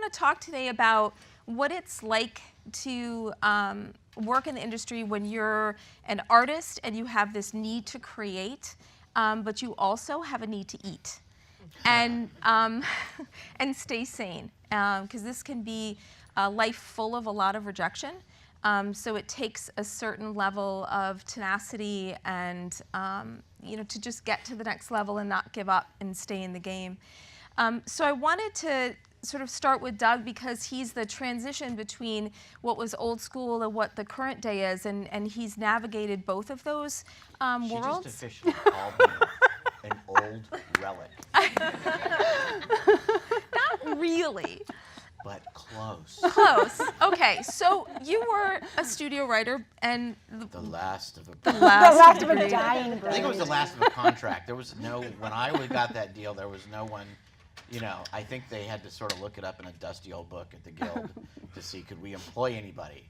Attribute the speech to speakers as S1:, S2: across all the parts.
S1: want to talk today about what it's like to work in the industry when you're an artist and you have this need to create, but you also have a need to eat and stay sane, because this can be a life full of a lot of rejection. So it takes a certain level of tenacity and to just get to the next level and not give up and stay in the game. So I wanted to sort of start with Doug because he's the transition between what was old school and what the current day is, and he's navigated both of those worlds.
S2: She just officially called me an old relic.
S1: Not really.
S2: But close.
S1: Close. Okay, so you were a studio writer and
S2: the last of a
S3: dying breed.
S2: I think it was the last of a contract. There was no, when I got that deal, there was no one, I think they had to sort of look it up in a dusty old book at the Guild to see could we employ anybody.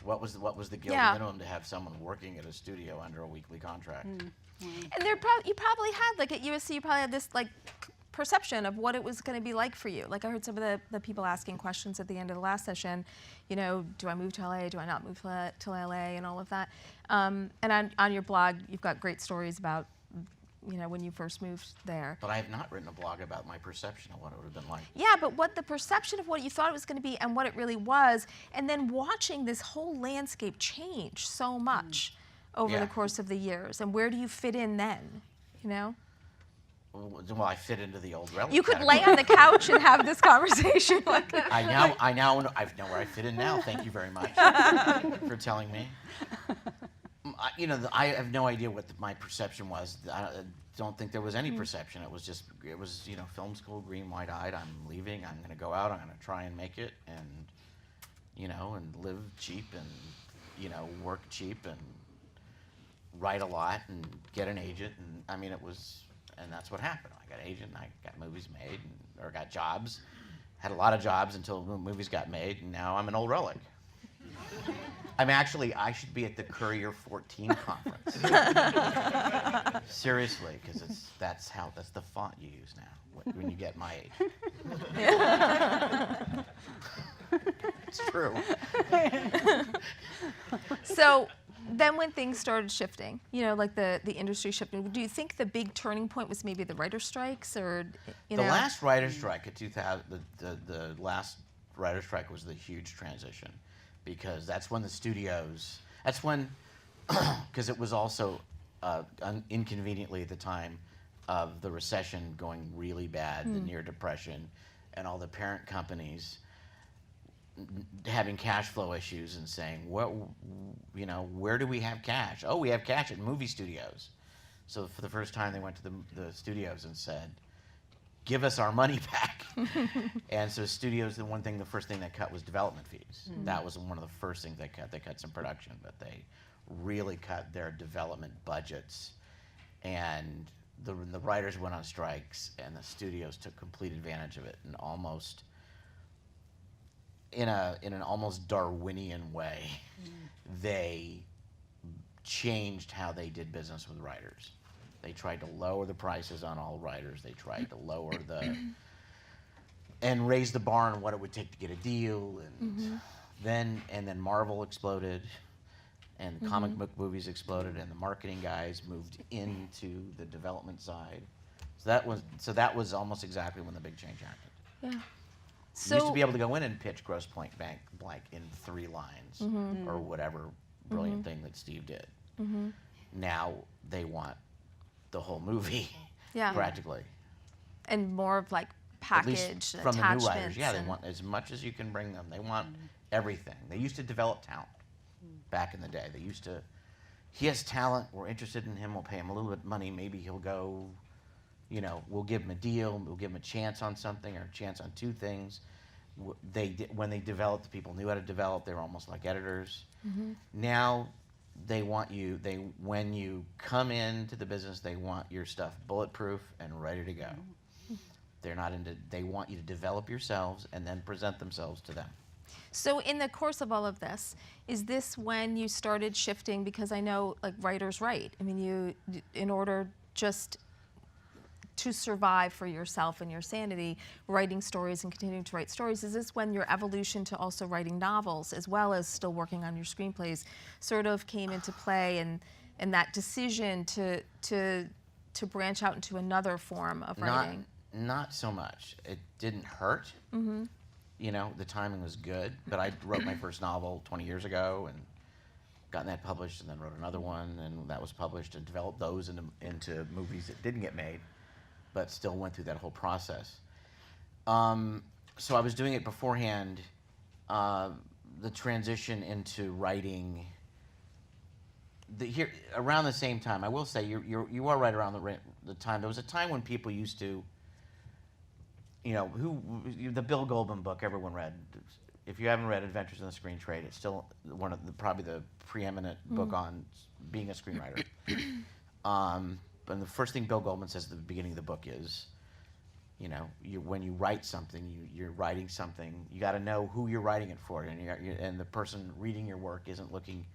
S2: What was the Guild minimum to have someone working at a studio under a weekly contract?
S1: And you probably had, like at USC, you probably had this like perception of what it was going to be like for you. Like I heard some of the people asking questions at the end of the last session, do I move to LA, do I not move to LA, and all of that. And on your blog, you've got great stories about, when you first moved there.
S2: But I have not written a blog about my perception of what it would have been like.
S1: Yeah, but what the perception of what you thought it was going to be and what it really was, and then watching this whole landscape change so much over the course of the years, and where do you fit in then,
S2: Well, I fit into the old relic.
S1: You could lay on the couch and have this conversation.
S2: I know where I fit in now. Thank you very much for telling me. I have no idea what my perception was. I don't think there was any perception. It was film school, green, wide-eyed. I'm leaving. I'm going to go out. I'm going to try and make it, and live cheap, and work cheap, and write a lot, and get an agent. And And that's what happened. I got an agent, I got movies made, or got jobs. Had a lot of jobs until movies got made, and now I'm an old relic. I should be at the Courier 14 conference. Seriously, because that's the font you use now when you get my age. It's true. So then when things started shifting, like the industry shifting, do you think the big turning point was maybe the writer's strikes, or The last writer's strike of 2000, the last writer's strike was the huge transition, because that's when the studios, because it was also inconveniently at the time of the recession going really bad, the near depression, and all the parent companies having cash flow issues and saying, where do we have cash? Oh, we have cash at movie studios. So for the first time, they went to the studios and said, give us our money back. And so studios, the first thing they cut was development fees. That was one of the first things they cut. They cut some production, but they really cut their development budgets. And the writers went on strikes, and the studios took complete advantage of it, and almost in an almost Darwinian way, they changed how they did business with writers. They tried to lower the prices on all writers. They tried to lower and raise the bar on what it would take to get a deal. And then Marvel exploded, and the comic book movies exploded, and the marketing guys moved into the development side. So that was almost exactly when the big change happened.
S1: Yeah.
S2: You used to be able to go in and pitch Grosse Pointe Blank in 3 lines or whatever brilliant thing that Steve did. Now they want the whole movie, practically.
S1: And more of like package,
S2: at least from the new writers. Yeah, they want as much as you can bring them. They want everything. They used to develop talent back in the day. He has talent. We're interested in him. We'll pay him a little bit of money. Maybe he'll go. We'll give him a deal. We'll give him a chance on something, or a chance on 2 things. When they developed, the people knew how to develop. They were almost like editors. Now they want you. When you come into the business, they want your stuff bulletproof and ready to go. They're not into. They want you to develop yourselves and then present themselves to them.
S1: So in the course of all of this, is this when you started shifting? Because I know, like, writers write. I mean, in order just to survive for yourself and your sanity, writing stories and continuing to write stories? Is this when your evolution to also writing novels as well as still working on your screenplays sort of came into play, and that decision to branch out into another form of writing?
S2: Not so much. It didn't hurt.
S1: Mm-hmm.
S2: You know, the timing was good, but I wrote my first novel 20 years ago and gotten that published, and then wrote another one, and that was published, and developed those into movies that didn't get made, but still went through that whole process. So I was doing it beforehand. The transition into writing, around the same time, I will say you are right around the time. There was a time when people used to, you know, the Bill Goldman book everyone read. If you haven't read Adventures in the Screen Trade, it's still one of probably the preeminent book on being a screenwriter. And the first thing Bill Goldman says at the beginning of the book is, you know, when you write something, you're writing something. You got to know who you're writing it for, and the person reading your work isn't looking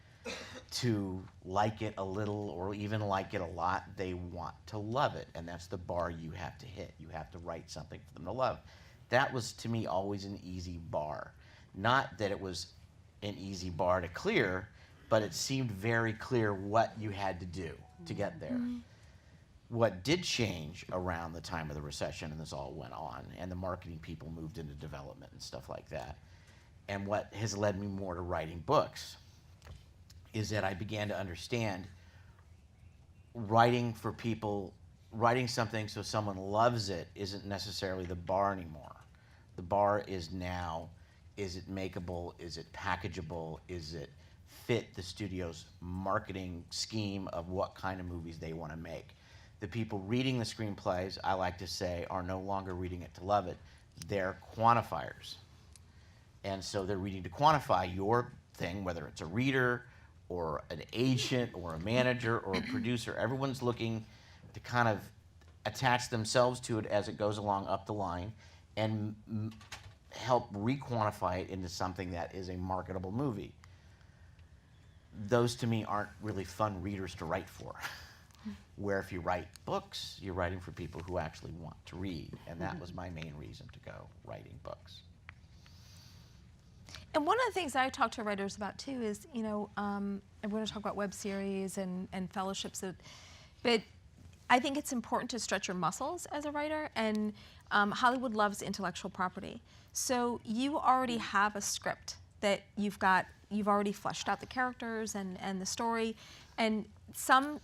S2: to like it a little or even like it a lot. They want to love it, and that's the bar you have to hit. You have to write something for them to love. That was, to me, always an easy bar. Not that it was an easy bar to clear, but it seemed very clear what you had to do to get there. Mm-hmm. What did change around the time of the recession, and this all went on, and the marketing people moved into development and stuff like that, and what has led me more to writing books, is that I began to understand writing for people, writing something so someone loves it isn't necessarily the bar anymore. The bar is now, is it makeable, is it packageable, is it fit the studio's marketing scheme of what kind of movies they want to make. The people reading the screenplays, I like to say, are no longer reading it to love it. They're quantifiers. And so they're reading to quantify your thing, whether it's a reader or an agent or a manager or a producer. Everyone's looking to kind of attach themselves to it as it goes along up the line and help re-quantify it into something that is a marketable movie. Those, to me, aren't really fun readers to write for. Where if you write books, you're writing for people who actually want to read. And that was my main reason to go writing books.
S1: And one of the things I talk to writers about too is, you know, I'm going to talk about web series and fellowships, but I think it's important to stretch your muscles as a writer, and Hollywood loves intellectual property. So you already have a script that you've already fleshed out the characters and the story, and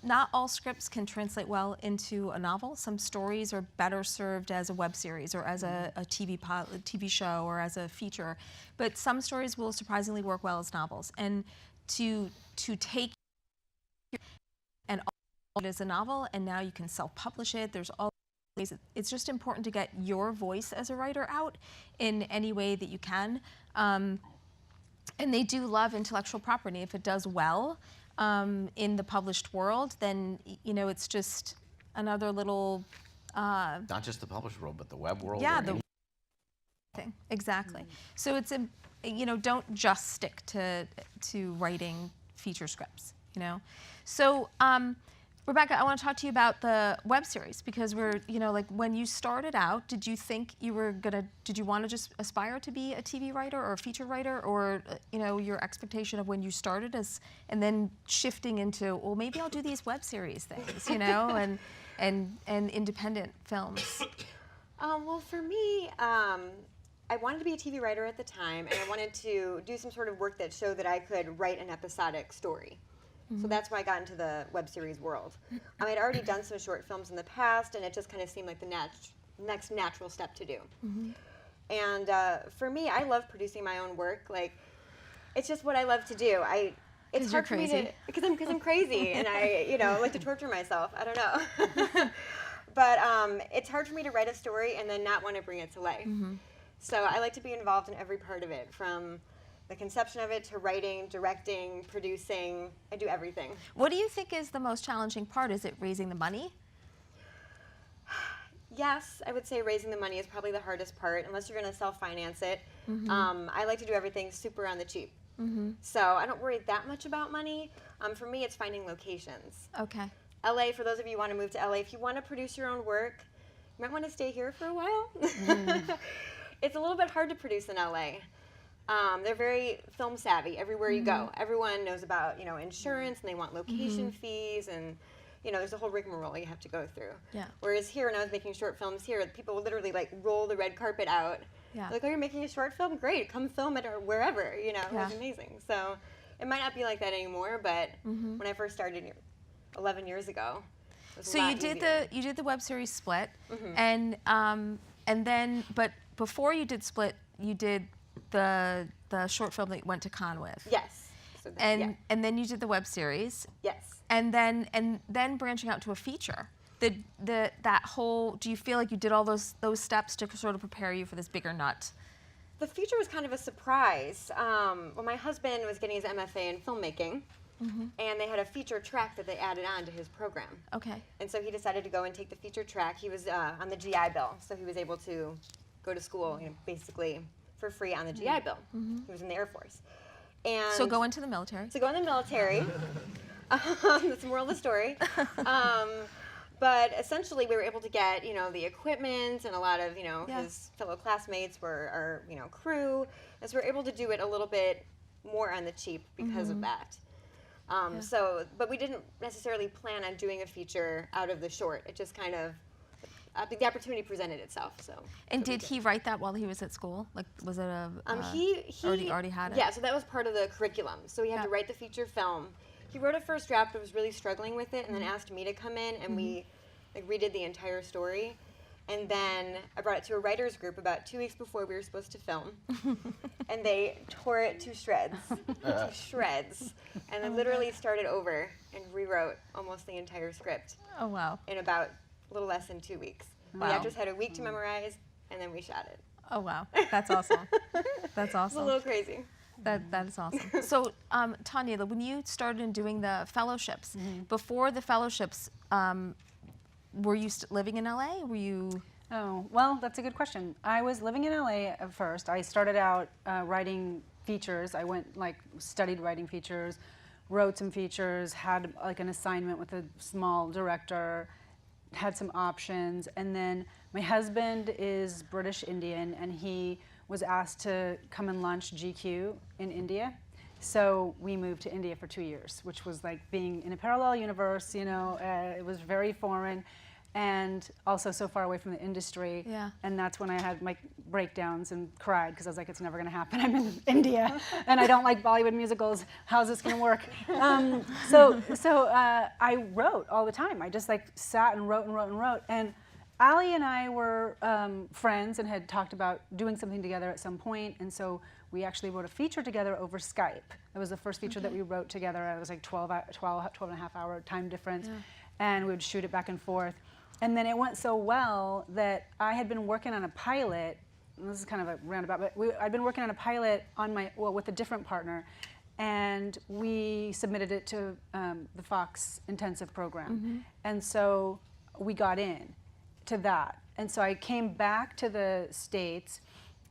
S1: not all scripts can translate well into a novel. Some stories are better served as a web series or as a TV show or as a feature, but some stories will surprisingly work well as novels. And to take and all it as a novel, and now you can self-publish it. There's all ways. It's just important to get your voice as a writer out in any way that you can. And they do love intellectual property. If it does well in the published world, then, you know, it's just another little...
S2: not just the published world, but the web world.
S1: Yeah, the thing. Exactly. Mm-hmm. So it's you know, don't just stick to writing feature scripts, you know. So Rebecca, I want to talk to you about the web series, because you know, like when you started out, did you think you were did you want to just aspire to be a TV writer or a feature writer, or you know, your expectation of when you started and then shifting into, well, maybe I'll do these web series things, you know, and independent films?
S3: Well, for me, I wanted to be a TV writer at the time, and I wanted to do some sort of work that showed that I could write an episodic story. So that's why I got into the web series world. I had already done some short films in the past, and it just kind of seemed like the next natural step to do. And for me, I love producing my own work. Like, it's just what I love to do. It's hard for me to, because I'm crazy, and I, you know, like to torture myself. I don't know. But it's hard for me to write a story and then not want to bring it to life. So I like to be involved in every part of it, from the conception of it to writing, directing, producing. I do everything.
S1: What do you think is the most challenging part? Is it raising the money?
S3: Yes, I would say raising the money is probably the hardest part, unless you're going to self-finance it. I like to do everything super on the cheap. So I don't worry that much about money. For me, it's finding locations.
S1: Okay.
S3: LA, for those of you who want to move to LA, if you want to produce your own work, might want to stay here for a while. It's a little bit hard to produce in LA. They're very film savvy everywhere you go. Everyone knows about, you know, insurance, and they want location fees, and, you know, there's a whole rigmarole you have to go through.
S1: Yeah.
S3: Whereas here, when I was making short films here, people would literally like roll the red carpet out.
S1: Yeah.
S3: Like, oh, you're making a short film? Great, come film it or wherever, you know. It
S1: Yeah.
S3: was amazing. So it might not be like that anymore, but when I first started 11 years ago, it was a
S1: So
S3: lot
S1: you did
S3: easier.
S1: you did the web series Split, and then but before you did Split, you did the short film that you went to con with.
S3: Yes. So yeah.
S1: And then you did the web series.
S3: Yes.
S1: And then branching out to a feature. That whole, do you feel like you did all those steps to sort of prepare you for this bigger nut?
S3: The feature was kind of a surprise. Well, my husband was getting his MFA in filmmaking, and they had a feature track that they added on to his program.
S1: Okay.
S3: And so he decided to go and take the feature track. He was on the GI Bill, so he was able to go to school, you know, basically for free on the GI Bill. He was in the Air Force. And
S1: So go into the military.
S3: to go in the military. That's the moral of the story. But essentially, we were able to get, you know, the equipment, and a lot of, you know, his fellow classmates were our, you know, crew, and so we were able to do it a little bit more on the cheap because of that. So, but we didn't necessarily plan on doing a feature out of the short. It just kind of, the opportunity presented itself. So.
S1: And did he write that while he was at school? Like, was it a?
S3: He
S1: already had it.
S3: Yeah, so that was part of the curriculum. So he had to write the feature film. He wrote a first draft, but was really struggling with it, and then asked me to come in, and we like redid the entire story. And then I brought it to a writer's group about 2 weeks before we were supposed to film, and they tore it to shreds, and then literally started over and rewrote almost the entire script
S1: Oh wow.
S3: in about a little less than 2 weeks.
S1: Wow.
S3: The actors had a week to memorize, and then we shot it.
S1: Oh wow. That's awesome. That's
S3: It's
S1: awesome.
S3: a little crazy.
S1: That is awesome. So, Tanya, when you started in doing the fellowships, before the fellowships, were you living in LA? Were you?
S4: Oh, well, that's a good question. I was living in LA at first. I started out writing features. I went, studied writing features, wrote some features, had like an assignment with a small director, had some options, and then my husband is British Indian, and he was asked to come and launch GQ in India. So we moved to India for 2 years, which was like being in a parallel universe, you know, it was very foreign and also so far away from the industry.
S1: Yeah.
S4: And that's when I had my breakdowns and cried because I was like, it's never gonna happen. I'm in India and I don't like Bollywood musicals. How's this gonna work? So I wrote all the time. I just like sat and wrote and wrote and wrote. And Ali and I were friends and had talked about doing something together at some point, and so we actually wrote a feature together over Skype. It was the first feature that we wrote together. It was like 12 and a half hour time difference, and we would shoot it back and forth. And then it went so well that I had been working on a pilot, and this is kind of a roundabout, but I'd been working on a pilot on with a different partner, and we submitted it to the Fox intensive program. And so we got in to that. And so I came back to the States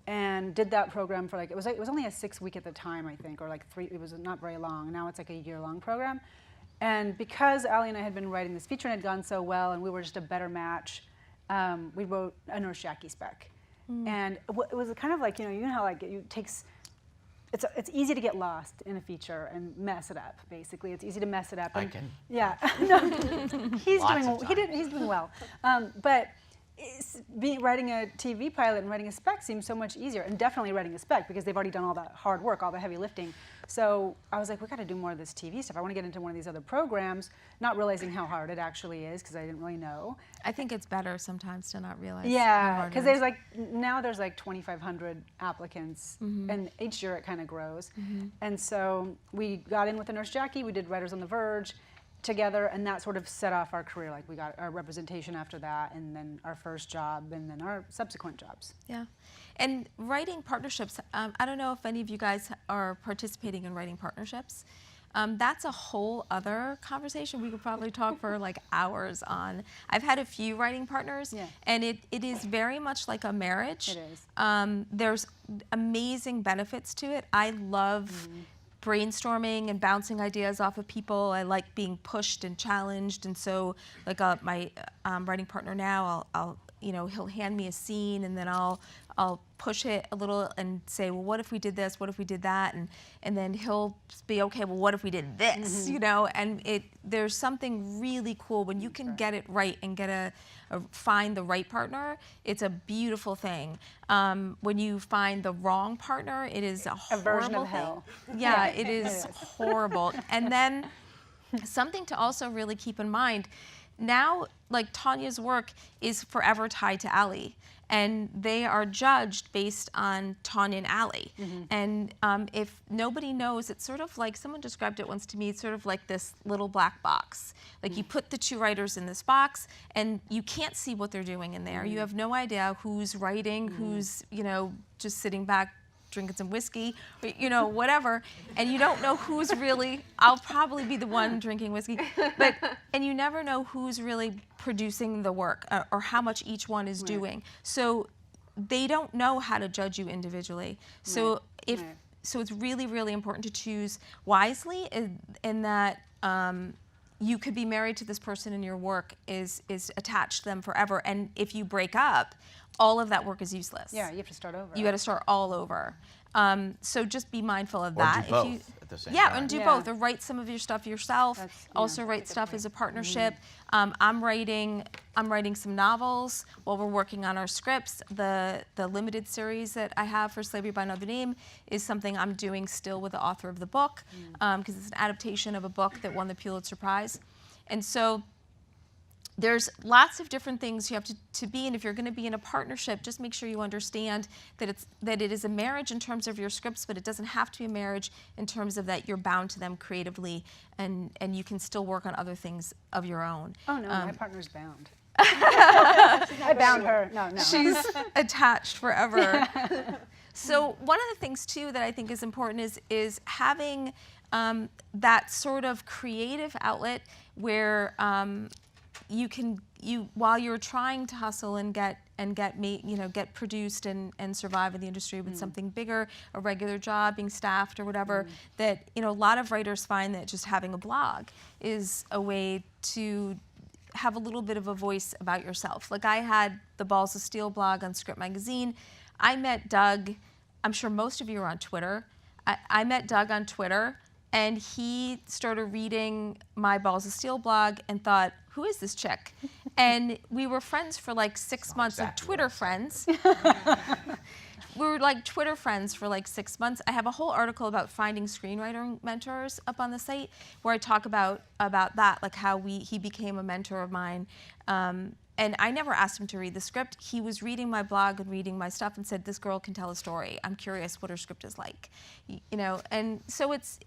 S4: and did that program for it was only a 6 week at the time, I think, or like 3, it was not very long. Now it's like a year-long program. And because Ali and I had been writing this feature and it had gone so well and we were just a better match, we wrote a Nurse Jackie spec. And it was kind of like, you know how like it takes, it's easy to get lost in a feature and mess it up. Basically, it's easy to mess it up.
S2: I can.
S4: Yeah, no, he's doing well. But writing a TV pilot and writing a spec seems so much easier, and definitely writing a spec because they've already done all that hard work, all the heavy lifting. So I was like, we got to do more of this TV stuff. I want to get into one of these other programs, not realizing how hard it actually is because I didn't really know.
S1: I think it's better sometimes to not realize. how
S4: Yeah,
S1: hard it
S4: because
S1: is.
S4: there's now there's 2,500 applicants, and each year it kind of grows. And so we got in with the Nurse Jackie. We did Writers on the Verge together, and that sort of set off our career. Like we got our representation after that, and then our first job, and then our subsequent jobs.
S1: Yeah. And writing partnerships, I don't know if any of you guys are participating in writing partnerships. That's a whole other conversation we could probably talk for like hours on. I've had a few writing partners, and it is very much like a marriage.
S4: It is.
S1: There's amazing benefits to it. I love brainstorming and bouncing ideas off of people. I like being pushed and challenged, and so like my writing partner now, I'll he'll hand me a scene, and then I'll push it a little and say, well, what if we did this? What if we did that? And then he'll be, okay, well, what if we did this? And there's something really cool when you can get it right and find the right partner. It's a beautiful thing. When you find the wrong partner, it is a horrible
S4: version of
S1: thing.
S4: hell.
S1: Yeah, it is horrible. And then something to also really keep in mind, now, like, Tanya's work is forever tied to Allie, and they are judged based on Tanya and Allie. And if nobody knows, it's sort of like, someone described it once to me, it's sort of like this little black box. Like, you put the two writers in this box, and you can't see what they're doing in there. You have no idea who's writing, who's, just sitting back drinking some whiskey, or, whatever, and you don't know who's really, I'll probably be the one drinking whiskey, and you never know who's really producing the work or how much each one is doing. So they don't know how to judge you individually. So so it's really, really important to choose wisely, in that you could be married to this person and your work is attached to them forever. And if you break up, all of that work is useless.
S4: Yeah, you have to start over.
S1: You got to start all over. So just be mindful of
S2: Or
S1: that.
S2: do both at the same
S1: yeah,
S2: time.
S1: and do both. Or write some of your stuff yourself. Also write stuff as a partnership. I'm writing some novels while we're working on our scripts. The limited series that I have for Slavery by Another Name is something I'm doing still with the author of the book, because it's an adaptation of a book that won the Pulitzer Prize. And so there's lots of different things you have to be, and if you're going to be in a partnership, just make sure you understand that it is a marriage in terms of your scripts, but it doesn't have to be a marriage in terms of that you're bound to them creatively, and you can still work on other things of your own.
S4: Oh no, my partner's bound. I bound her. No.
S1: She's attached forever. So one of the things too that I think is important is having that sort of creative outlet where while you're trying to hustle and get produced and survive in the industry with something bigger, a regular job, being staffed or whatever, that a lot of writers find that just having a blog is a way to have a little bit of a voice about yourself. Like, I had the Balls of Steel blog on Script Magazine. I met Doug. I'm sure most of you are on Twitter. I met Doug on Twitter, and he started reading my Balls of Steel blog and thought, who is this chick? And we were friends for like 6 months, like Twitter friends. We were like Twitter friends for like 6 months. I have a whole article about finding screenwriting mentors up on the site where I talk about that, like how he became a mentor of mine. And I never asked him to read the script. He was reading my blog and reading my stuff and said, this girl can tell a story. I'm curious what her script is like. And so it's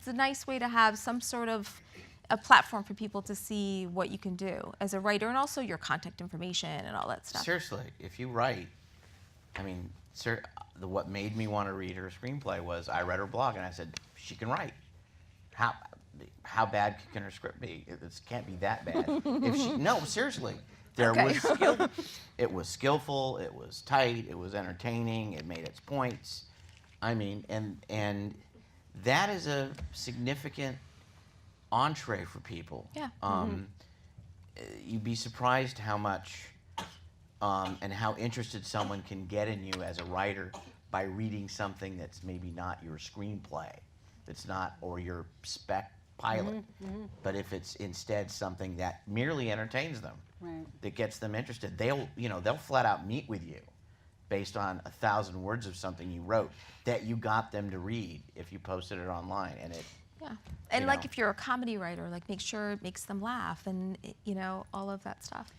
S1: a nice way to have some sort of a platform for people to see what you can do as a writer, and also your contact information and all that stuff.
S2: Seriously, if you write, what made me want to read her screenplay was I read her blog and I said, she can write. How bad can her script be? It can't be that bad. No, seriously. It was skillful, it was tight, it was entertaining, it made its points. And that is a significant entree for people.
S1: Yeah.
S2: You'd be surprised how much and how interested someone can get in you as a writer by reading something that's maybe not your screenplay, or your spec pilot, but if it's instead something that merely entertains them, that gets them interested, they'll flat out meet with you based on 1,000 words of something you wrote that you got them to read if you posted it online, and it.
S1: Yeah, and like if you're a comedy writer, like make sure it makes them laugh, and all of that stuff.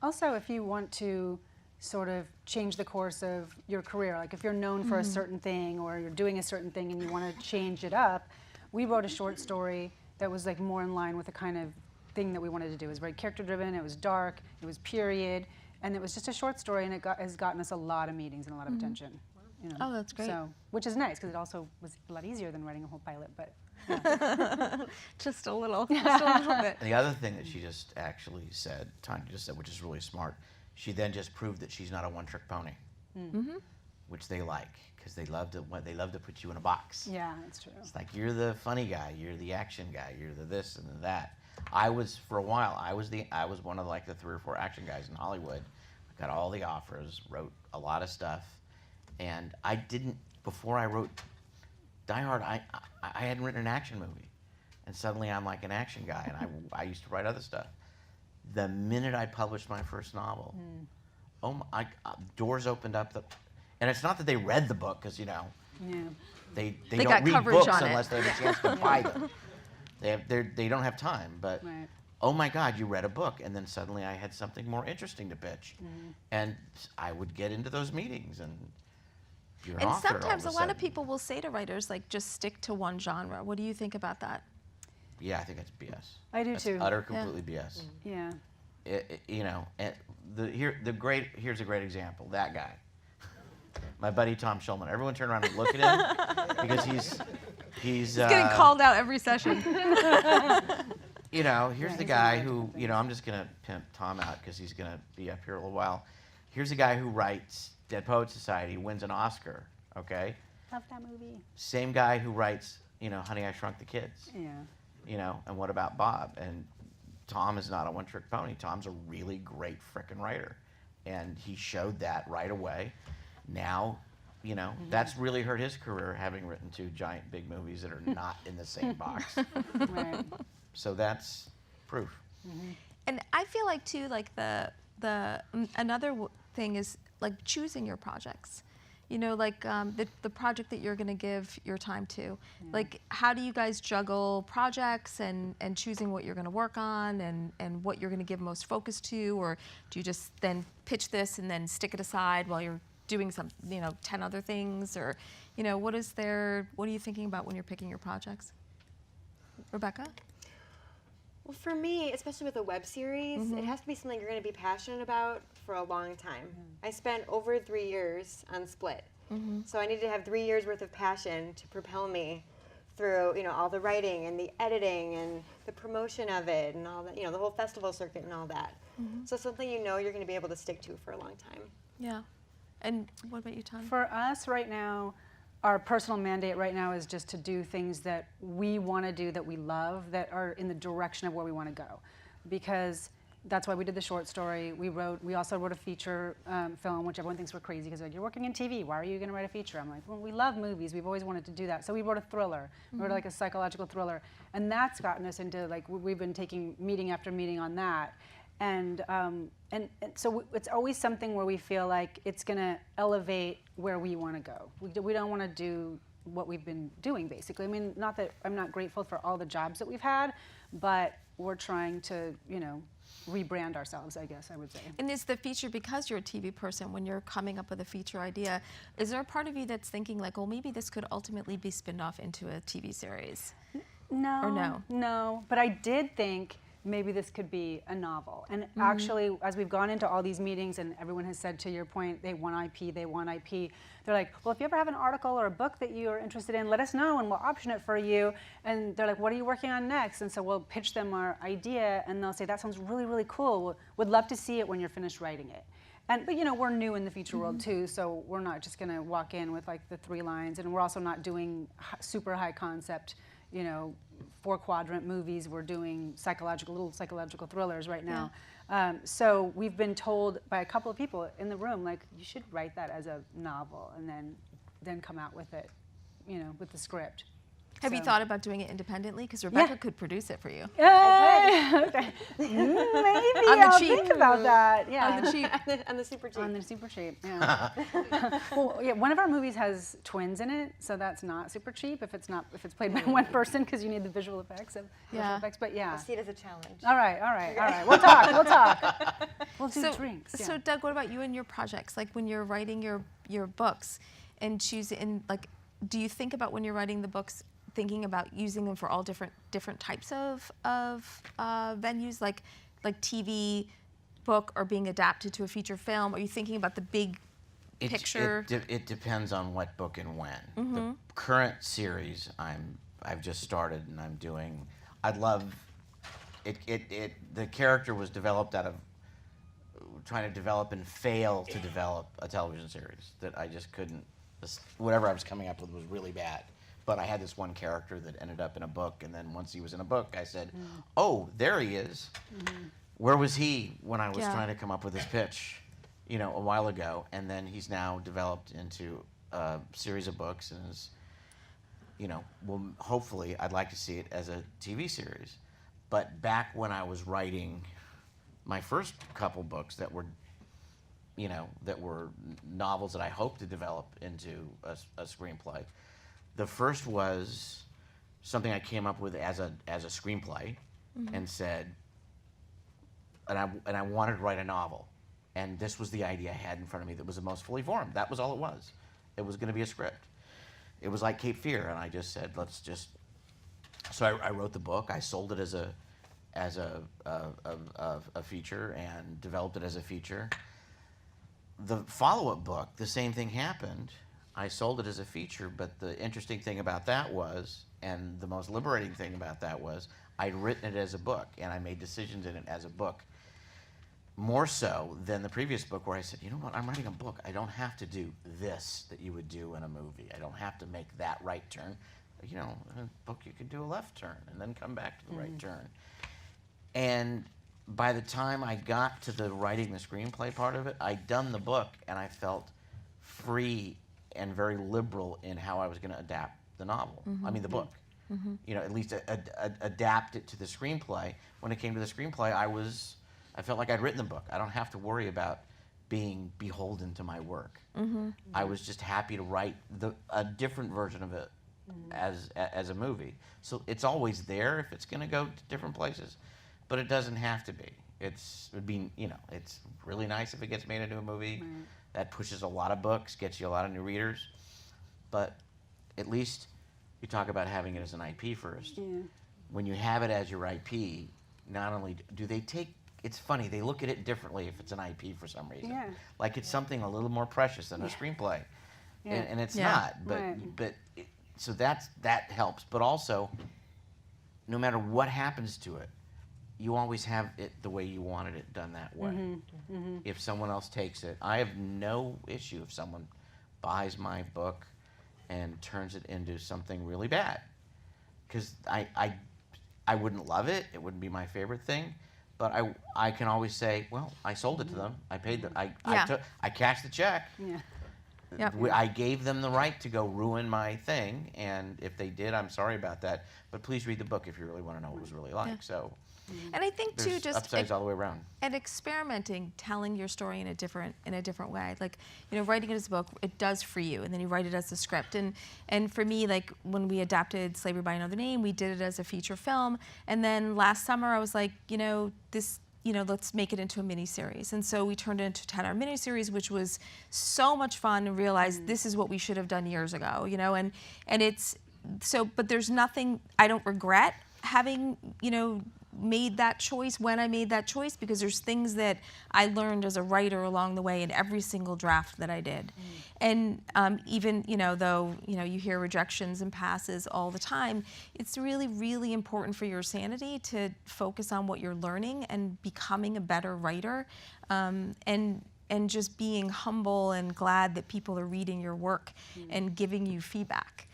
S4: Also, if you want to sort of change the course of your career, like if you're known for a certain thing or you're doing a certain thing and you want to change it up, we wrote a short story that was like more in line with the kind of thing that we wanted to do. It was very character driven, it was dark, it was period, and it was just a short story, and it has gotten us a lot of meetings and a lot of attention.
S1: Oh, that's great.
S4: So, which is nice because it also was a lot easier than writing a whole pilot, but.
S1: Just a little bit.
S2: And the other thing that she just actually said, Tanya just said, which is really smart, she then just proved that she's not a one-trick pony, which they like, because they love to put you in a box.
S4: Yeah, that's true.
S2: It's like, you're the funny guy, you're the action guy, you're the this and the that. For a while, I was one of like the 3 or 4 action guys in Hollywood, got all the offers, wrote a lot of stuff, and I didn't, before I wrote Die Hard, I hadn't written an action movie. And suddenly I'm like an action guy, and I used to write other stuff. The minute I published my first novel, doors opened up. And it's not that they read the book, because, you know, they don't read books unless they have a chance to buy them. They don't have time, but oh my God, you read a book, and then suddenly I had something more interesting to pitch, and I would get into those meetings, and you're an author all of
S1: sometimes
S2: a
S1: a lot of
S2: sudden.
S1: people will say to writers, like, just stick to one genre. What do you think about that?
S2: Yeah, I think it's BS.
S4: I do
S2: That's
S4: too.
S2: utter, completely BS.
S4: Yeah.
S2: You know, and here's a great example. That guy, my buddy Tom Schulman. Everyone turn around and look at him because he's
S1: Getting called out every session.
S2: You know, here's the guy who, you know, I'm just gonna pimp Tom out because he's gonna be up here a little while. Here's a guy who writes Dead Poets Society, wins an Oscar. Okay.
S4: Love that movie.
S2: Same guy who writes, you know, Honey, I Shrunk the Kids.
S4: Yeah.
S2: You know, and what about Bob? And Tom is not a one-trick pony. Tom's a really great frickin' writer, and he showed that right away. Now, you know, that's really hurt his career, having written 2 giant big movies that are not in the same box.
S4: Right.
S2: So that's proof.
S1: And I feel like too, like another thing is like choosing your projects. You know, like the project that you're going to give your time to. Like, how do you guys juggle projects and choosing what you're going to work on and what you're going to give most focus to, or do you just then pitch this and then stick it aside while you're doing some, you know, 10 other things, or, you know, what are you thinking about when you're picking your projects? Rebecca?
S3: Well, for me, especially with a web series, it has to be something you're going to be passionate about for a long time. I spent over 3 years on Split, so I needed to have 3 years worth of passion to propel me through, you know, all the writing and the editing and the promotion of it and all that, you know, the whole festival circuit and all that. So something you know you're going to be able to stick to for a long time.
S1: Yeah. And what about you, Tom?
S4: For us right now, our personal mandate right now is just to do things that we want to do, that we love, that are in the direction of where we want to go. Because that's why we did the short story. We also wrote a feature film, which everyone thinks we're crazy because like, you're working in TV, why are you going to write a feature? I'm like, well, we love movies. We've always wanted to do that. So we wrote a thriller. We wrote like a psychological thriller. And that's gotten us into, like, we've been taking meeting after meeting on that. And so it's always something where we feel like it's going to elevate where we want to go. We don't want to do what we've been doing, basically. I mean, not that I'm not grateful for all the jobs that we've had, but we're trying to, you know, rebrand ourselves, I guess I would say.
S1: And is the feature, because you're a TV person, when you're coming up with a feature idea, is there a part of you that's thinking like, well, maybe this could ultimately be spinned off into a TV series?
S4: No.
S1: Or no?
S4: No, but I did think maybe this could be a novel. And actually, as we've gone into all these meetings and everyone has said, to your point, they want IP, they're like, well, if you ever have an article or a book that you're interested in, let us know and we'll option it for you. And they're like, what are you working on next? And so we'll pitch them our idea and they'll say, that sounds really, really cool. Would love to see it when you're finished writing it. But you know, we're new in the feature world too, so we're not just gonna walk in with like the 3 lines, and we're also not doing super high concept, you know, 4-quadrant movies. We're doing little psychological thrillers right now. So we've been told by a couple of people in the room, like, you should write that as a novel and then come out with it, you know, with the script.
S1: Have you
S4: So-
S1: thought about doing it independently? Because Rebecca could produce it for you.
S4: Maybe I'll think about that. Yeah.
S1: On the cheap.
S3: On the super cheap.
S4: On the super cheap, yeah. Well, yeah, one of our movies has twins in it, so that's not super cheap if it's played by one person, because you need the visual effects But yeah.
S3: I see it as a challenge.
S4: All right. We'll talk. We'll do drinks. Yeah.
S1: So Doug, what about you and your projects? Like when you're writing your books and do you think about, when you're writing the books, thinking about using them for all different types of venues, like TV, book, or being adapted to a feature film? Are you thinking about the big picture?
S2: It depends on what book and when. The current series I've just started and I'm doing. I'd love it. The character was developed out of trying to develop and fail to develop a television series that I just couldn't. Whatever I was coming up with was really bad. But I had this one character that ended up in a book, and then once he was in a book, I said, oh, there he is. Where was he when I was trying to come up with this pitch? a while ago, and then he's now developed into a series of books, and is, well, hopefully, I'd like to see it as a TV series. But back when I was writing my first couple books that were, that were novels that I hoped to develop into a screenplay, the first was something I came up with as a screenplay, and said, and I wanted to write a novel, and this was the idea I had in front of me that was the most fully formed. That was all it was. It was going to be a script. It was like Cape Fear, and I just said, let's just. So I wrote the book. I sold it as a feature, and developed it as a feature. The follow-up book, the same thing happened. I sold it as a feature, but the interesting thing about that was, and the most liberating thing about that was, I'd written it as a book, and I made decisions in it as a book. More so than the previous book, where I said, you know what, I'm writing a book. I don't have to do this that you would do in a movie. I don't have to make that right turn. In a book, you could do a left turn and then come back to the right turn. And by the time I got to the writing the screenplay part of it, I'd done the book, and I felt free and very liberal in how I was going to adapt the novel. I mean, the book. At least adapt it to the screenplay. When it came to the screenplay, I felt like I'd written the book. I don't have to worry about being beholden to my work. I was just happy to write a different version of it as a movie. So it's always there if it's going to go to different places, but it doesn't have to be. It's really nice if it gets made into a movie. That pushes a lot of books, gets you a lot of new readers. But at least you talk about having it as an IP first. When you have it as your IP, not only do they take, it's funny, they look at it differently if it's an IP for some reason. Like it's something a little more precious than a screenplay. And it's not. But so that helps. But also, no matter what happens to it, you always have it the way you wanted it done that way. If someone else takes it, I have no issue if someone buys my book and turns it into something really bad. Because I wouldn't love it. It wouldn't be my favorite thing. But I can always say, well, I sold it to them. I paid them. I cashed the check. I gave them the right to go ruin my thing. And if they did, I'm sorry about that. But please read the book if you really want to know what it was really like. So.
S1: And I think too, just
S2: upsides all the way around.
S1: And experimenting, telling your story in a different way. Like, writing it as a book, it does for you, and then you write it as a script. And for me, like when we adapted Slavery by Another Name, we did it as a feature film. And then last summer, I was like, let's make it into a miniseries. And so we turned it into a 10-hour miniseries, which was so much fun, and realized this is what we should have done years ago. And it's so. But there's nothing I don't regret having made that choice when I made that choice, because there's things that I learned as a writer along the way in every single draft that I did. And even, though, you hear rejections and passes all the time, it's really, really important for your sanity to focus on what you're learning and becoming a better writer, and just being humble and glad that people are reading your work and giving you feedback.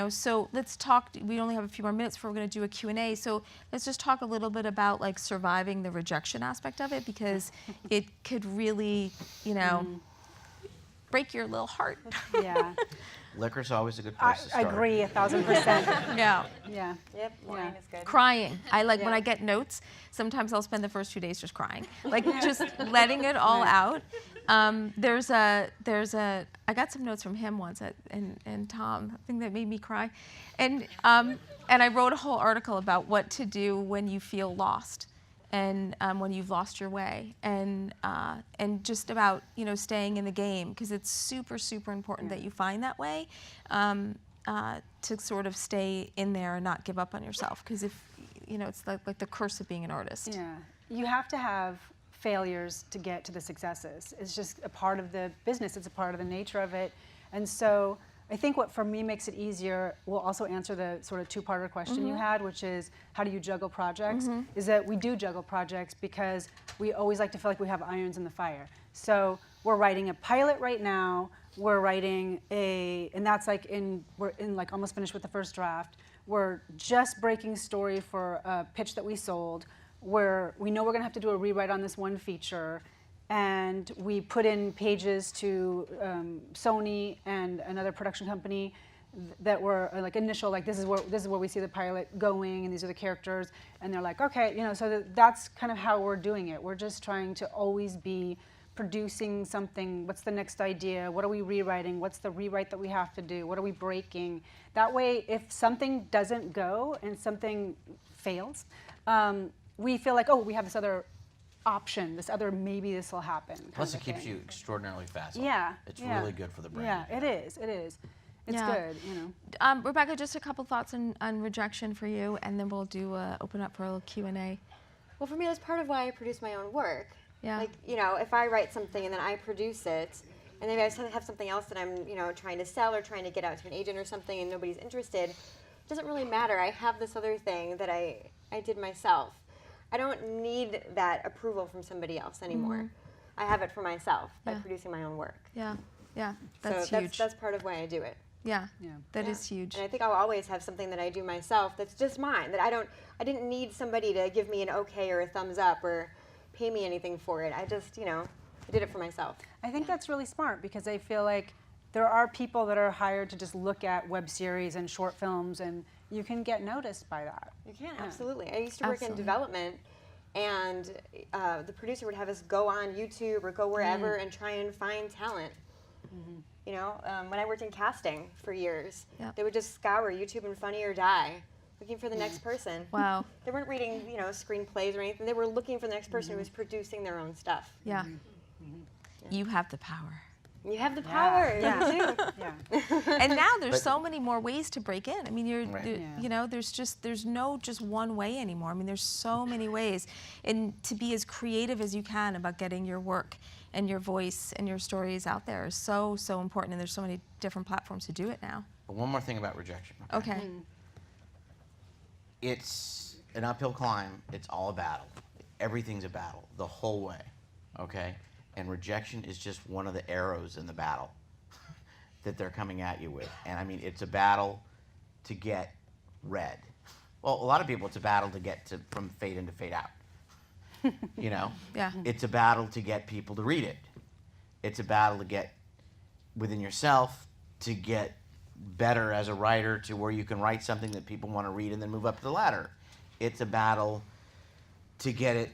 S1: So let's talk. We only have a few more minutes before we're going to do a Q&A. So let's just talk a little bit about like surviving the rejection aspect of it, because it could really, break your little heart.
S2: Liquor's always a good place to start.
S4: I agree 1,000%.
S3: Yep, wine is good.
S1: Crying. I like when I get notes, sometimes I'll spend the first 2 days just crying. Like just letting it all out. I got some notes from him once and Tom, I think that made me cry. And I wrote a whole article about what to do when you feel lost, and when you've lost your way, and just about staying in the game, because it's super, super important that you find that way, to sort of stay in there and not give up on yourself, because if it's like the curse of being an artist.
S4: You have to have failures to get to the successes. It's just a part of the business. It's a part of the nature of it. And so I think what for me makes it easier will also answer the sort of two-parter question you had, which is how do you juggle projects? Is that we do juggle projects because we always like to feel like we have irons in the fire. So we're writing a pilot right now. We're writing and that's like we're like almost finished with the first draft. We're just breaking story for a pitch that we sold, where we know we're going to have to do a rewrite on this one feature, and we put in pages to Sony and another production company that were like initial, like this is where we see the pilot going, and these are the characters, and they're like, okay, you know, so that's kind of how we're doing it. We're just trying to always be producing something. What's the next idea? What are we rewriting? What's the rewrite that we have to do? What are we breaking? That way, if something doesn't go and something fails, we feel like, oh, we have this other option, maybe this will happen.
S2: Plus, it keeps you extraordinarily facile.
S4: Yeah,
S2: it's really good for the brain.
S4: Yeah, it is. It is. It's good, you know.
S1: Rebecca, just a couple thoughts on Rejection for you, and then we'll do open up for a little Q&A.
S3: Well, for me, that's part of why I produce my own work.
S1: Yeah.
S3: Like, you know, if I write something and then I produce it, and then I have something else that I'm, you know, trying to sell or trying to get out to an agent or something, and nobody's interested, it doesn't really matter. I have this other thing that I did myself. I don't need that approval from somebody else anymore. I have it for myself by producing my own work.
S1: Yeah, yeah, that's
S3: so
S1: huge.
S3: That's part of why I do it.
S1: Yeah, that is huge.
S3: And I think I'll always have something that I do myself that's just mine, that I didn't need somebody to give me an okay or a thumbs up or pay me anything for it. I just, you know, I did it for myself.
S4: I think that's really smart, because I feel like there are people that are hired to just look at web series and short films, and you can get noticed by that.
S3: You can, absolutely. I used to work in development, and the producer would have us go on YouTube or go wherever and try and find talent. You know, when I worked in casting for years, they would just scour YouTube and Funny or Die, looking for the next person.
S1: Wow.
S3: They weren't reading, you know, screenplays or anything. They were looking for the next person who was producing their own stuff.
S1: Yeah. You have the power.
S3: You have the power.
S4: Yeah.
S3: You do.
S1: And now there's so many more ways to break in. I mean, you know, there's no just one way anymore. I mean, there's so many ways, and to be as creative as you can about getting your work and your voice and your stories out there is so important. And there's so many different platforms to do it now.
S2: But one more thing about Rejection.
S1: Okay.
S2: It's an uphill climb. It's all a battle. Everything's a battle the whole way. Okay. And Rejection is just one of the arrows in the battle that they're coming at you with. And I mean, it's a battle to get read. Well, a lot of people, it's a battle to get from fade in to fade out. You know?
S1: Yeah.
S2: It's a battle to get people to read it. It's a battle to get within yourself to get better as a writer to where you can write something that people want to read and then move up the ladder. It's a battle to get it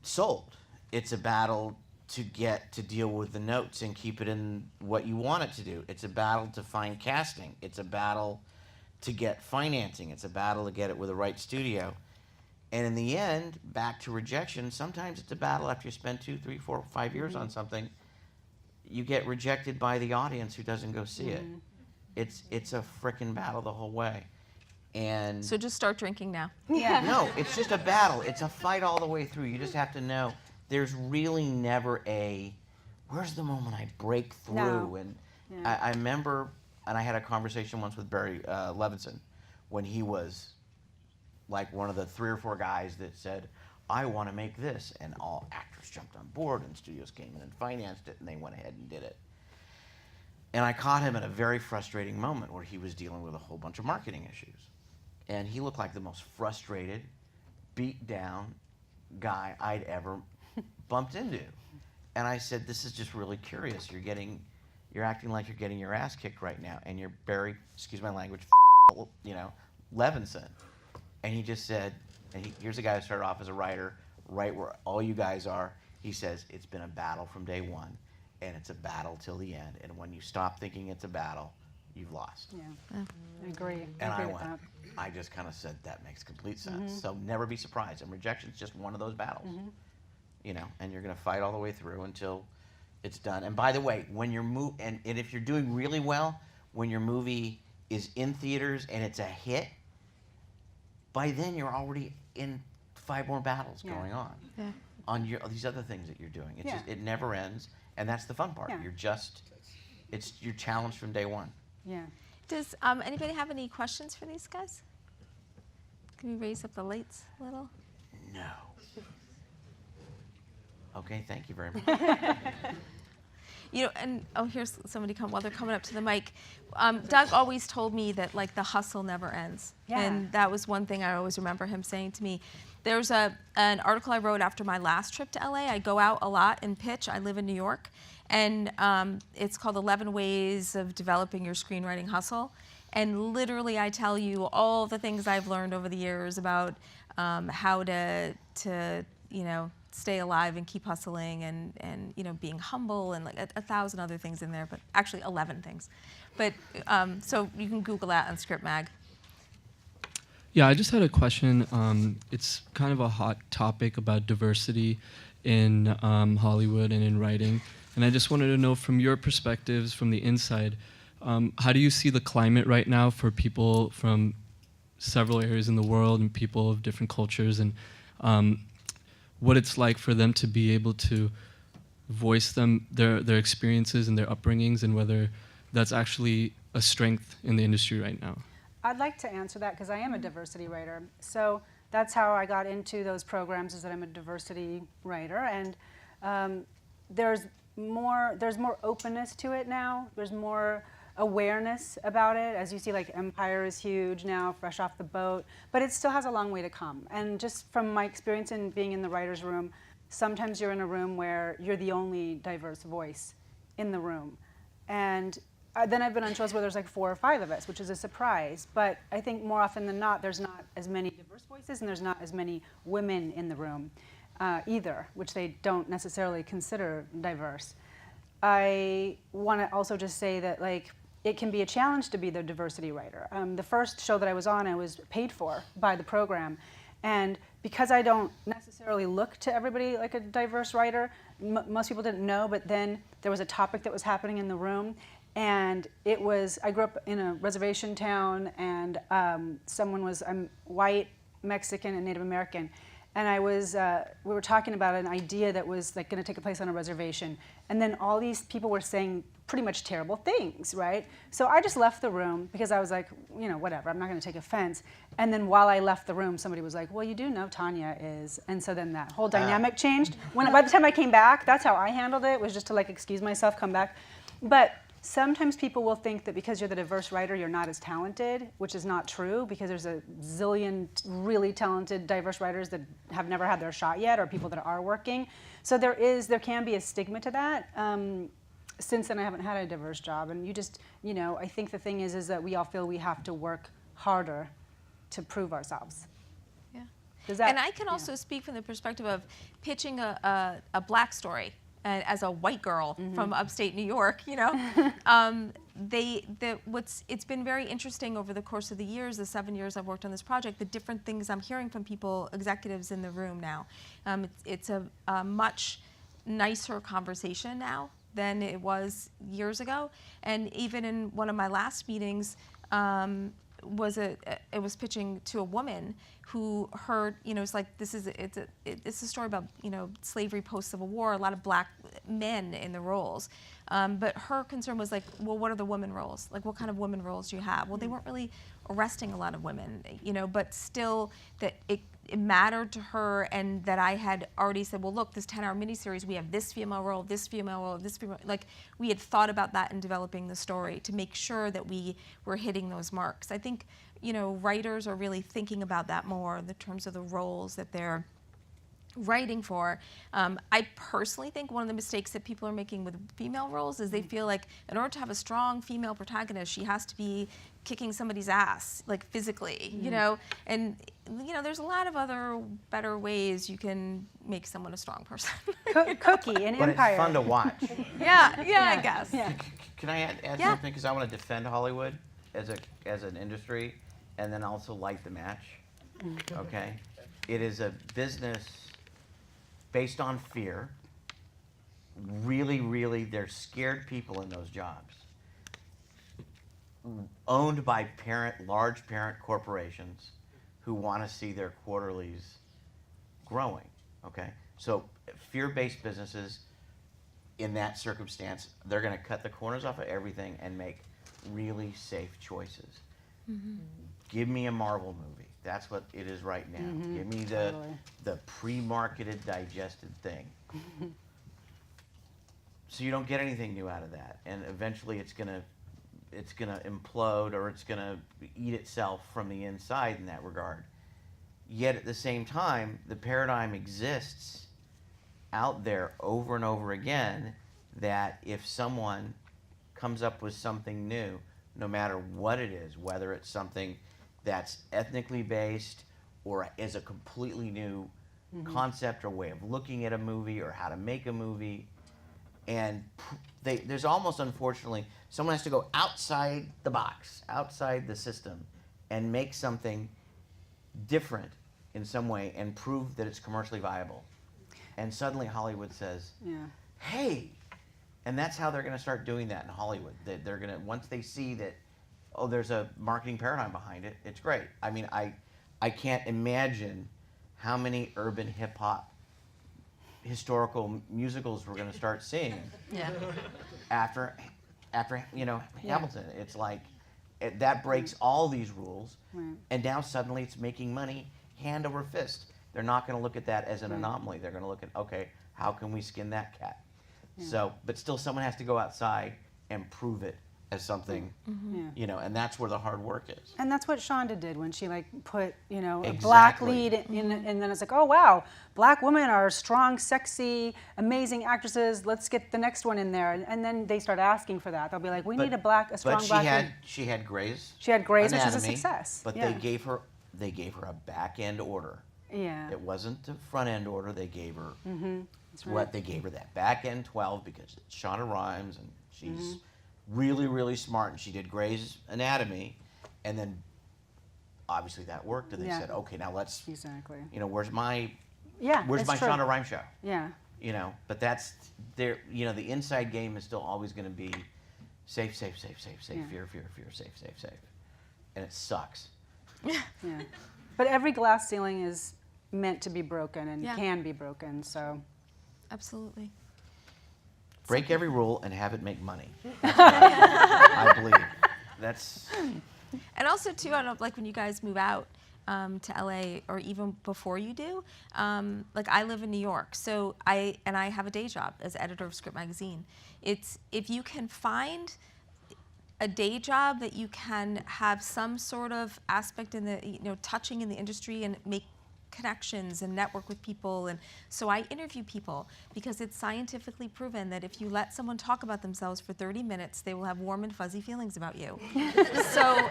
S2: sold. It's a battle to get to deal with the notes and keep it in what you want it to do. It's a battle to find casting. It's a battle to get financing. It's a battle to get it with the right studio. And in the end, back to Rejection, sometimes it's a battle after you spend 2, 3, 4, 5 years on something. You get rejected by the audience who doesn't go see it. It's a frickin' battle the whole way. And
S1: So just start drinking now.
S2: no, it's just a battle. It's a fight all the way through. You just have to know there's really never where's the moment I break through?
S4: No.
S2: And I remember, and I had a conversation once with Barry Levinson when he was like one of the 3 or 4 guys that said, I want to make this. And all actors jumped on board, and studios came in and financed it, and they went ahead and did it. And I caught him at a very frustrating moment where he was dealing with a whole bunch of marketing issues. And he looked like the most frustrated, beat down guy I'd ever bumped into. And I said, this is just really curious. You're acting like you're getting your ass kicked right now, and you're Barry, excuse my language, you know, Levinson. And he just said, here's a guy who started off as a writer, right where all you guys are. He says, it's been a battle from day one, and it's a battle till the end. And when you stop thinking it's a battle, you've lost.
S4: Yeah, I agree.
S2: And
S4: I agree with that.
S2: I just kind of said, that makes complete sense. So never be surprised. And Rejection's just one of those battles, you know, and you're going to fight all the way through until it's done. And by the way, when you're and if you're doing really well, when your movie is in theaters and it's a hit, by then you're already in 5 more battles going on.
S1: Yeah.
S2: On these other things that you're doing. It's just, it never ends, and that's the fun part.
S4: Yeah.
S2: You're challenged from day one.
S4: Yeah.
S1: Does anybody have any questions for these guys? Can we raise up the lights a little?
S2: No. Okay, thank you very much.
S1: You know, and here's somebody while they're coming up to the mic. Doug always told me that like the hustle never ends,
S4: Yeah.
S1: and that was one thing I always remember him saying to me. There's an article I wrote after my last trip to LA. I go out a lot and pitch. I live in New York. And it's called 11 Ways of Developing Your Screenwriting Hustle. And literally I tell you all the things I've learned over the years about how to stay alive and keep hustling and being humble and like a thousand other things in there, but actually 11 things. But so you can Google that on Script Mag.
S5: Yeah, I just had a question. It's kind of a hot topic about diversity in Hollywood and in writing. And I just wanted to know from your perspectives, from the inside, how do you see the climate right now for people from several areas in the world and people of different cultures, and what it's like for them to be able to voice their experiences and their upbringings, and whether that's actually a strength in the industry right now?
S4: I'd like to answer that because I am a diversity writer. So that's how I got into those programs, is that I'm a diversity writer. And there's more openness to it now. There's more awareness about it. As you see, like Empire is huge now, fresh off the boat, but it still has a long way to come. And just from my experience in being in the writer's room, sometimes you're in a room where you're the only diverse voice in the room. And then I've been on shows where there's like 4 or 5 of us, which is a surprise. But I think more often than not, there's not as many diverse voices and there's not as many women in the room either, which they don't necessarily consider diverse. I want to also just say that it can be a challenge to be the diversity writer. The first show that I was on, I was paid for by the program. And because I don't necessarily look to everybody like a diverse writer, most people didn't know, but then there was a topic that was happening in the room. And it was, I grew up in a reservation town, and I'm white, Mexican, and Native American. And we were talking about an idea that was like going to take place on a reservation. And then all these people were saying pretty much terrible things, right? So I just left the room because I was like, whatever, I'm not going to take offense. And then while I left the room, somebody was like, well, you do know Tanya is. And so then that whole dynamic changed. By the time I came back, that's how I handled it, was just to excuse myself, come back. But sometimes people will think that because you're the diverse writer, you're not as talented, which is not true, because there's a zillion really talented diverse writers that have never had their shot yet, or people that are working. So there can be a stigma to that. Since then, I haven't had a diverse job, and I think the thing is that we all feel we have to work harder to prove ourselves.
S1: Yeah.
S4: And
S1: I can also speak from the perspective of pitching a black story. As a white girl from upstate New York, it's been very interesting over the course of the years, the 7 years I've worked on this project, the different things I'm hearing from people, executives in the room now. It's a much nicer conversation now than it was years ago. And even in one of my last meetings, it was pitching to a woman who heard, it's like it's a story about slavery post-Civil War, a lot of black men in the roles, but her concern was like, well, what are the women roles? Like, what kind of women roles do you have? Well, they weren't really arresting a lot of women, but still that it mattered to her, and that I had already said, well, look, this 10-hour miniseries, we have this female role, this female role, this female, we had thought about that in developing the story to make sure that we were hitting those marks. I think, writers are really thinking about that more in the terms of the roles that they're writing for. I personally think one of the mistakes that people are making with female roles is they feel like in order to have a strong female protagonist, she has to be kicking somebody's ass, physically, and there's a lot of other better ways you can make someone a strong person.
S4: Cookie and Empire.
S2: But it's fun to watch.
S1: Yeah, I guess.
S4: Yeah.
S2: Can I add something? Because I want to defend Hollywood as an industry, and then also light the match. Okay? It is a business based on fear. Really, really, they're scared people in those jobs. Owned by large parent corporations who want to see their quarterlies growing, okay? So fear-based businesses, in that circumstance, they're going to cut the corners off of everything and make really safe choices. Give me a Marvel movie. That's what it is right now. Give me the pre-marketed, digested thing. So you don't get anything new out of that, and eventually it's gonna implode, or it's gonna eat itself from the inside in that regard. Yet at the same time, the paradigm exists out there over and over again that if someone comes up with something new, no matter what it is, whether it's something that's ethnically based or is a completely new concept or way of looking at a movie or how to make a movie, and there's almost, unfortunately, someone has to go outside the box, outside the system, and make something different in some way and prove that it's commercially viable. And suddenly Hollywood says, hey, and that's how they're going to start doing that in Hollywood. They're going to, once they see that, oh, there's a marketing paradigm behind it, it's great. I mean, I can't imagine how many urban hip hop historical musicals we're going to start seeing after Hamilton. It's like that breaks all these rules, and now suddenly it's making money hand over fist. They're not going to look at that as an anomaly. They're going to look at, okay, how can we skin that cat? So, but still, someone has to go outside and prove it as something, and that's where the hard work is.
S4: And that's what Shonda did when she put, a black lead in, and then it's like, oh wow, black women are strong, sexy, amazing actresses. Let's get the next one in there, and then they start asking for that. They'll be like, we need a strong black lead.
S2: She had Grey's.
S4: She had Grey's,
S2: Anatomy,
S4: which was a success.
S2: But they gave her a back end order.
S4: Yeah.
S2: It wasn't the front end order. They gave her
S4: That's right.
S2: what they gave her that back end 12 because it's Shonda Rhimes and she's really, really smart, and she did Grey's Anatomy, and then obviously that worked, and they said, okay, now let's where's my Shonda Rhimes show?
S4: Yeah.
S2: But that's there. The inside game is still always going to be safe, fear, safe, and it sucks.
S4: Yeah. But every glass ceiling is meant to be broken and can be broken. So.
S1: Absolutely.
S2: Break every rule and have it make money. That's what I believe. That's.
S1: And also too, I don't know, like when you guys move out to LA, or even before you do, like I live in New York, so I have a day job as editor of Script Magazine. It's if you can find a day job that you can have some sort of aspect in the touching in the industry and make connections and network with people. And so I interview people because it's scientifically proven that if you let someone talk about themselves for 30 minutes, they will have warm and fuzzy feelings about you. So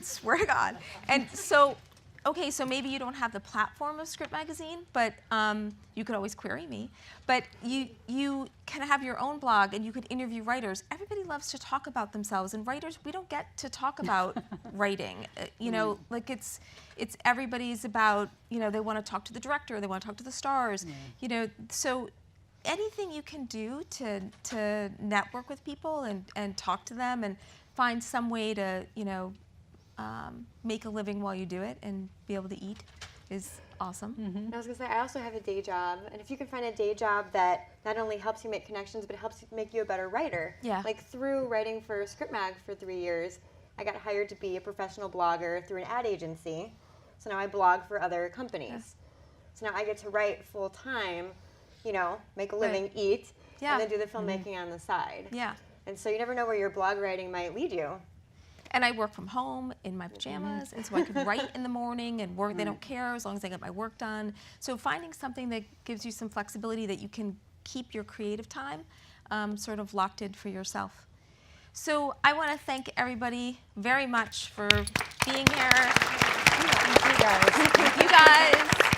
S1: swear to God. And so, okay, so maybe you don't have the platform of Script Magazine, but you could always query me. But you can have your own blog and you could interview writers. Everybody loves to talk about themselves, and writers, we don't get to talk about writing. Like it's everybody's about, they want to talk to the director, they want to talk to the stars, so anything you can do to network with people and talk to them and find some way to, make a living while you do it and be able to eat is awesome.
S3: I was going to say, I also have a day job, and if you can find a day job that not only helps you make connections, but helps make you a better writer. Like through writing for Script Mag for 3 years, I got hired to be a professional blogger through an ad agency. So now I blog for other companies. So now I get to write full time, make a living, eat, and then do the filmmaking on the side. And so you never know where your blog writing might lead you.
S1: And I work from home in my pajamas, and so I can write in the morning and work. They don't care as long as I get my work done. So finding something that gives you some flexibility that you can keep your creative time sort of locked in for yourself. So I want to thank everybody very much for being here.
S4: Thank you guys.
S1: Thank you guys.